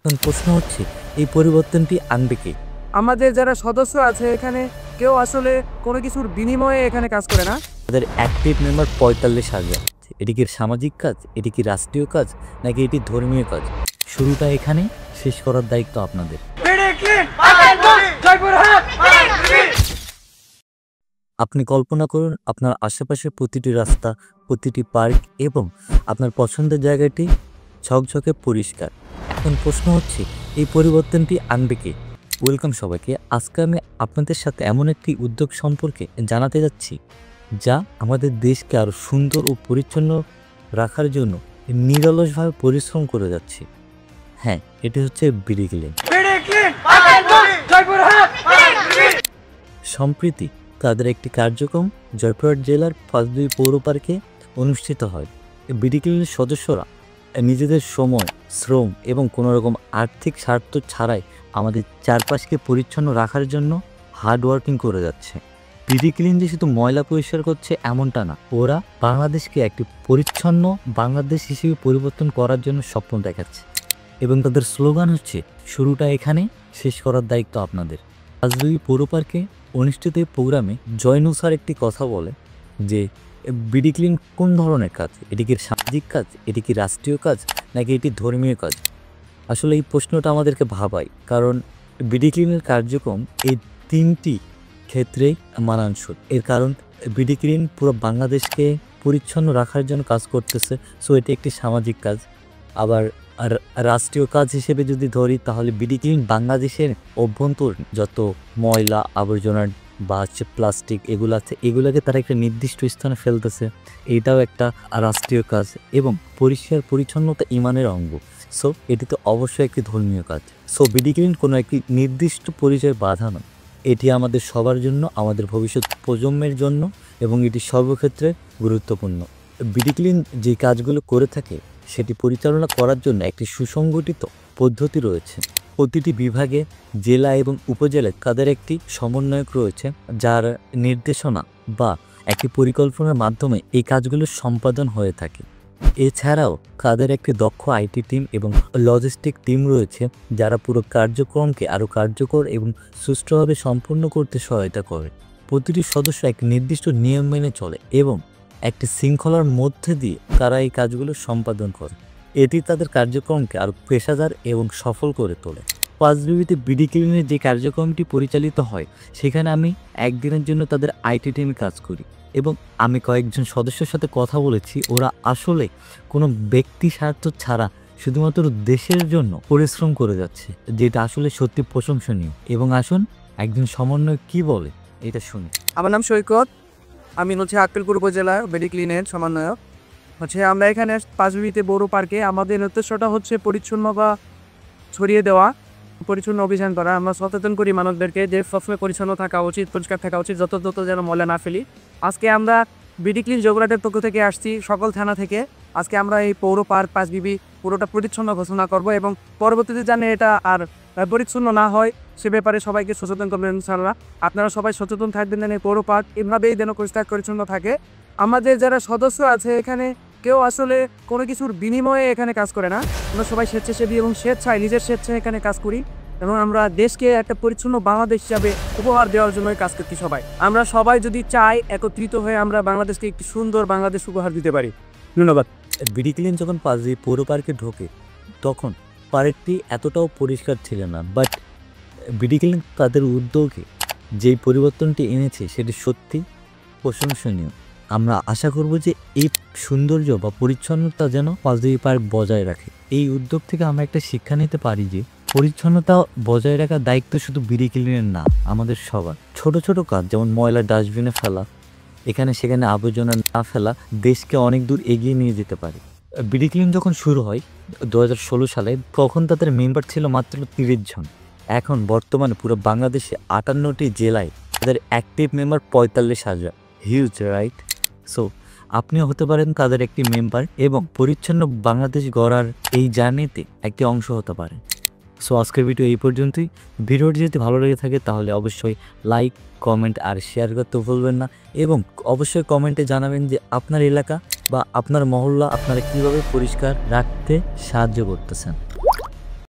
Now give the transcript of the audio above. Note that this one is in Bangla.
এখন প্রশ্ন হচ্ছে এই পরিবর্তনটি আনবে কে? আমাদের যারা সদস্য আছে এখানে কেউ আসলে কোনো কিছুর বিনিময়ে এখানে কাজ করে না। তাদের অ্যাক্টিভ মেম্বার ৪৫,০০০। এটি কি সামাজিক কাজ, এটি কি রাষ্ট্রীয় কাজ, নাকি এটি ধর্মীয় কাজ? শুরুটা এখানে, শেষ করার দায়িত্ব আপনাদের। আপনি কল্পনা করুন আপনার আশেপাশে প্রতিটি রাস্তা, প্রতিটি পার্ক এবং আপনার পছন্দের জায়গাটি ঝকঝকে পরিষ্কার। এখন প্রশ্ন হচ্ছে এই পরিবর্তনটি আনবে কে? ওয়েলকাম সবাইকে। আজকে আমি আপনাদের সাথে এমন একটি উদ্যোগ সম্পর্কে জানাতে যাচ্ছি যা আমাদের দেশকে আরও সুন্দর ও পরিচ্ছন্ন রাখার জন্য নিরলসভাবে পরিশ্রম করে যাচ্ছে। হ্যাঁ, এটি হচ্ছে বিডি ক্লিন। সম্প্রতি তাদের একটি কার্যক্রম জয়পুরহাট জেলার ৫২ পৌর পার্কে অনুষ্ঠিত হয়। বিডি ক্লিনের সদস্যরা নিজেদের সময়, শ্রম এবং কোনো রকম আর্থিক স্বার্থ ছাড়াই আমাদের চারপাশকে পরিচ্ছন্ন রাখার জন্য হার্ডওয়ার্কিং করে যাচ্ছে। বিডি ক্লিন যে শুধু ময়লা পরিষ্কার করছে এমনটা না, ওরা বাংলাদেশকে একটি পরিচ্ছন্ন বাংলাদেশ হিসেবে পরিবর্তন করার জন্য স্বপ্ন দেখাচ্ছে এবং তাদের স্লোগান হচ্ছে শুরুটা এখানে, শেষ করার দায়িত্ব আপনাদের। আজ পৌর পার্কে অনুষ্ঠিত এই প্রোগ্রামে জয়নু স্যার একটি কথা বলে যে বিডি ক্লিন কোন ধরনের কাজ, এটি কি সামাজিক কাজ, এটি কি রাষ্ট্রীয় কাজ, নাকি এটি ধর্মীয় কাজ? আসলে এই প্রশ্নটা আমাদেরকে ভাবায়, কারণ বিডি ক্লিনের কার্যক্রম এই তিনটি ক্ষেত্রেই মানানসই। এর কারণ বিডি ক্লিন পুরো বাংলাদেশকে পরিচ্ছন্ন রাখার জন্য কাজ করতেছে, সো এটি একটি সামাজিক কাজ। আবার রাষ্ট্রীয় কাজ হিসেবে যদি ধরি তাহলে বিডি ক্লিন বাংলাদেশের অভ্যন্তরীণ যত ময়লা আবর্জনার বা হচ্ছে প্লাস্টিক এগুলো আছে, এগুলোকে তারা একটা নির্দিষ্ট স্থানে ফেলতেছে, এইটাও একটা রাষ্ট্রীয় কাজ। এবং পরিষ্কার পরিচ্ছন্নতা ইমানের অঙ্গ, সো এটি তো অবশ্যই একটি ধর্মীয় কাজ। সো বিডি ক্লিন কোনো একটি নির্দিষ্ট পরিচয়ের বাধা নয়, এটি আমাদের সবার জন্য, আমাদের ভবিষ্যৎ প্রজন্মের জন্য, এবং এটি সর্বক্ষেত্রে গুরুত্বপূর্ণ। বিডি ক্লিন যে কাজগুলো করে থাকে সেটি পরিচালনা করার জন্য একটি সুসংগঠিত পদ্ধতি রয়েছে। প্রতিটি বিভাগে, জেলা এবং উপজেলায় তাদের একটি সমন্বয়ক রয়েছে যার নির্দেশনা বা একটি পরিকল্পনার মাধ্যমে এই কাজগুলো সম্পাদন হয়ে থাকে। এছাড়াও তাদের একটি দক্ষ আইটি টিম এবং লজিস্টিক টিম রয়েছে যারা পুরো কার্যক্রমকে আরও কার্যকর এবং সুষ্ঠুভাবে সম্পন্ন করতে সহায়তা করে। প্রতিটি সদস্য এক নির্দিষ্ট নিয়ম মেনে চলে এবং একটি শৃঙ্খলার মধ্যে দিয়ে তারা এই কাজগুলো সম্পাদন করে। এটি তাদের কার্যক্রমকে আরও পেশাদার এবং সফল করে তোলে। পাঁচবিবিতে বিডি ক্লিনের যে কার্যক্রমটি পরিচালিত হয় সেখানে আমি একদিনের জন্য তাদের আইটি টিমে কাজ করি এবং আমি কয়েকজন সদস্যের সাথে কথা বলেছি। ওরা আসলে কোনো ব্যক্তি স্বার্থ ছাড়া শুধুমাত্র দেশের জন্য পরিশ্রম করে যাচ্ছে, যেটা আসলে সত্যি প্রশংসনীয়। এবং আসুন একজন সমন্বয় কি বলে এটা শুনি। আমার নাম সৈকত, আমি হচ্ছে আক্কেলপুর উপজেলার বিডি ক্লিনের সমন্বয়ক। আমরা এখানে ৫২ পৌর পার্কে আমাদের উদ্দেশ্যটা হচ্ছে পরিচ্ছন্ন বা ছড়িয়ে দেওয়া, পরিচ্ছন্ন অভিযান করা। আমরা সচেতন করি মানুষদেরকে যে সবসময় পরিচ্ছন্ন থাকা উচিত, পরিষ্কার থাকা উচিত, যত যেন ময়লা না ফেলি। আজকে আমরা বিডি ক্লিন জয়পুরহাটের পক্ষ থেকে আসছি, সকল থানা থেকে। আজকে আমরা এই পৌর পার্ক ৫২ পুরোটা পরিচ্ছন্ন ঘোষণা করব এবং পরবর্তীতে জানে এটা আর পরিচ্ছন্ন না হয় সে ব্যাপারে সবাইকে সচেতন করবেন ইনশাআল্লাহ। আপনারা সবাই সচেতন থাকবেন যেন এই পৌর পার্ক এভাবেই যেন পরিষ্কার পরিচ্ছন্ন থাকে। আমাদের যারা সদস্য আছে এখানে কেউ আসলে কোনো কিছুর বিনিময়ে এখানে কাজ করে না। আমরা সবাই স্বেচ্ছাসেবী এবং স্বেচ্ছায় নিজের স্বেচ্ছায় এখানে কাজ করি এবং আমরা দেশকে একটা পরিচ্ছন্ন বাংলাদেশ হিসাবে উপহার দেওয়ার জন্যই কাজ করছি সবাই। আমরা সবাই যদি চাই একত্রিত হয়ে আমরা বাংলাদেশকে একটি সুন্দর বাংলাদেশ উপহার দিতে পারি। ধন্যবাদ। বিডি ক্লিন যখন পৌর পার্কে ঢোকে তখন পার্কটি এতটাও পরিষ্কার ছিল না, বাট বিডি ক্লিন তাদের উদ্যোগে যেই পরিবর্তনটি এনেছে সেটি সত্যি প্রশংসনীয়। আমরা আশা করব যে এই সৌন্দর্য বা পরিচ্ছন্নতা যেন ৫২ পার্ক বজায় রাখে। এই উদ্যোগ থেকে আমরা একটা শিক্ষা নিতে পারি যে পরিচ্ছন্নতা বজায় রাখার দায়িত্ব শুধু বিডি ক্লিনের না, আমাদের সবার। ছোট ছোট কাজ যেমন ময়লা ডাস্টবিনে ফেলা, এখানে সেখানে আবর্জনা না ফেলা দেশকে অনেক দূর এগিয়ে নিয়ে যেতে পারে। বিডি ক্লিন যখন শুরু হয় ২০১৬ সালে, তখন তাদের মেম্বার ছিল মাত্র ৩০ জন। এখন বর্তমানে পুরো বাংলাদেশে ৫৮টি জেলায় তাদের active member ৪৫,০০০। Huge, right? So আপনিও হতে পারেন তাদের একটি মেম্বার এবং পরিচ্ছন্ন বাংলাদেশ গড়ার এই জার্নিতে একটি অংশ হতে পারে। সো আজকের ভিডিও এই পর্যন্তই। ভিডিওটি যদি ভালো লেগে থাকে তাহলে অবশ্যই লাইক, কমেন্ট আর শেয়ার করতে ভুলবেন না এবং অবশ্যই কমেন্টে জানাবেন যে আপনার এলাকা বা আপনার মহল্লা আপনারা কীভাবে পরিষ্কার রাখতে সাহায্য করতেছেন।